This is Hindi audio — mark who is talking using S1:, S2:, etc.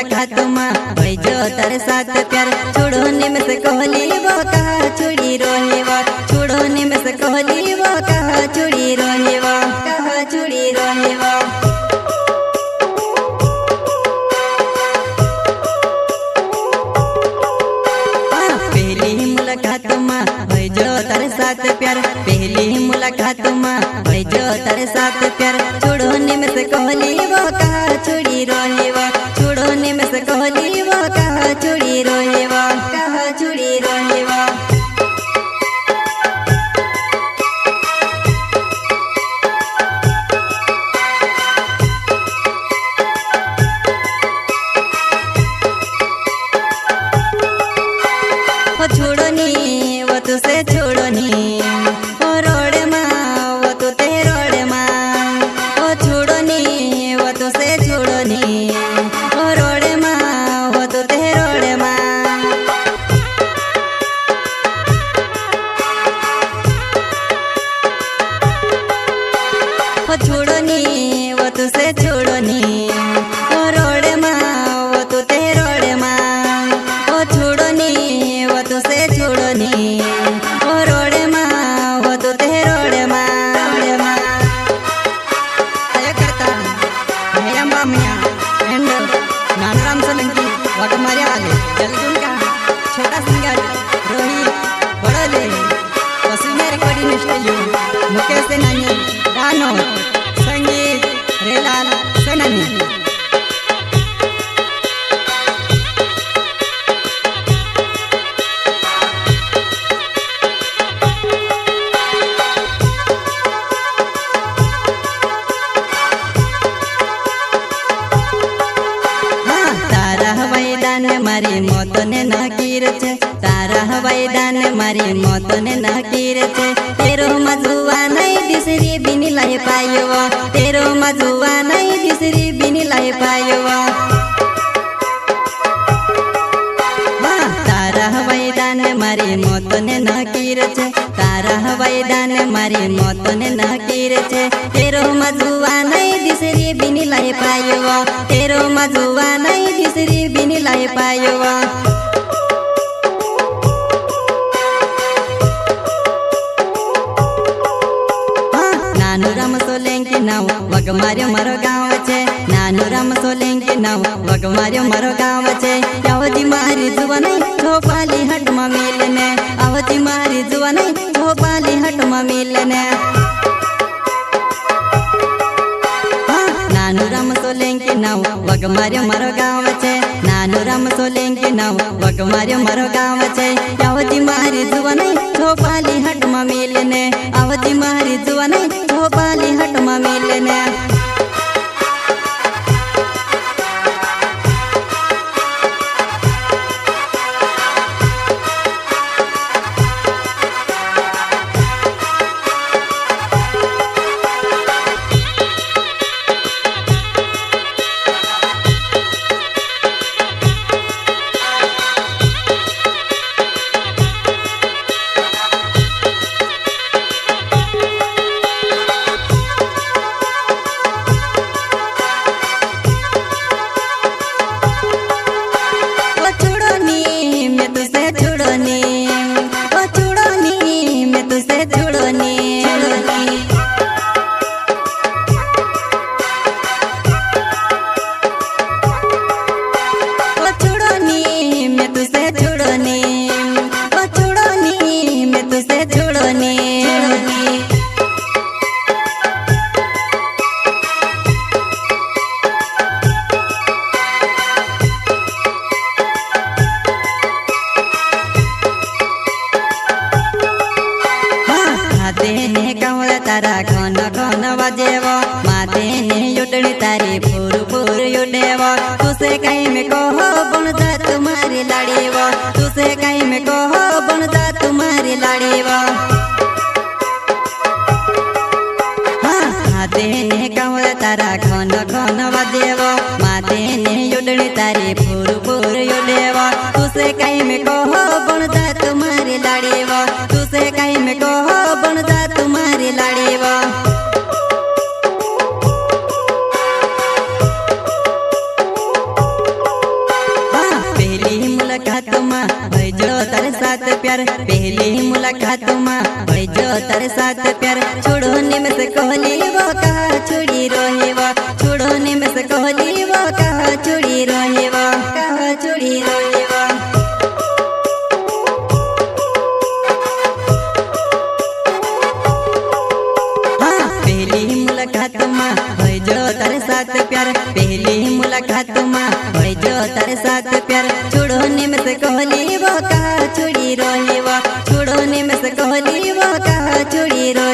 S1: मुलाकात माँ भाई जो तारे साथ प्यार छोड़ो निम से कोहली वो कहा छुड़ी रोहे वो छोड़ो निम से कोहली वो कहा छुड़ी रोहे वो कहा छुड़ी रोहे वो पहली मुलाकात माँ भाई जो तारे साथ प्यार पहली मुलाकात माँ भाई जो तारे साथ प्यार छोड़ो निम से कोहली वो कहा छुड़ी रोहे वो छोड़ो निम से कोहली वो कहा छुड़ी रोहे वो कहा छुड़ी रोहे वो छोड़ो नी वो तुसे छोड़ो नी ओ रोड़े माँ वो तू ते रोड़े माँ ओ छोड़ो नी वो तुसे छोड़ो नी ओ रोड़े माँ वो तू ते रोड़े माँ ओ छोड़ो नी वो तुसे छोड़ो नी ओ रोड़े माँ वो तू ते रोड़े माँ ओ छोड़ो नी वो तुसे छोड़ो नी ओ रोड़े माँ वो तू ते रोड़े माँ रोड़े माँ आया करता मेरा मामिया एंड नानराम सोलंकी वक्त मारे आले जल्दी का छोटा singer Rohit Badle Vasundhara recording studio Mukesh नानी गानो संगीत रेलाल सननी मारी मौत ने नकीर छे तारा हवाई दान मारी मौत ने नकीर छे तेरो मजुआ नहीं दिसरी बिनी लाई पायो तेरो मजुआ नहीं दिसरी बिनी लाई पायो तारा हवाई दान मारी मौत ने नकीर छे तारा हवाई दान मारी मौत ने नकीर छे तेरो मजुआ नहीं दिसरी बिनी लाई पायो तेरो मजुआ नहीं दिसरी बिनी लाई पायो नानू राम सोलंकी नाव वग मार्यो मारो गाँव छे नानू राम सोलंकी नाव वग मार्यो मारो गाँव छे आवती मारी जुवानी झोपाली हट में मिलने आवती मारी जुवानी झोपाली हट में मिलने नानू राम सोलंकी नाव वग मार्यो मारो गाँव छे नानू राम सोलंकी नाव वग मार्यो मारो गाँव छे आवती मारी जुवानी झोपाली हट में मिलने आवती मारी जुवानी झोपाली हट में मिलने तारा खन खन बजेव माथे ने युडड़ी तारी फूर फूर युडेव तुसे कहीं में कहो बन जा तुम्हारी लाड़ीव तुसे कहीं में कहो बन जा तुम्हारी लाड़ीव माथे ने कमल तारा खन खन बजेव माथे ने युडड़ी तारी फूर फूर युडेव तुसे कहीं में कहो बन जा तुम्हारी लाड़ीव तुसे कहीं में कहो बन जा तुम्हारी लाड़ीव प्यार पहली मुलाकात में भई जो तारे साथ प्यार छोड़ो निम से कहली वो कहा छोड़ी रोहेवा छोड़ो निम से कहली वो कहा छोड़ी रोहेवा कहा छोड़ी रोहेवा हाँ पहली मुलाकात में भई जो तारे साथ प्यार पहली मुलाकात में भई जो तारे साथ प्यार छोड़ो निम से कहली वो कहा छोड़ी रोहेवा छोड़ो निम से कहली वो कहा छोड़ी रोहेवा।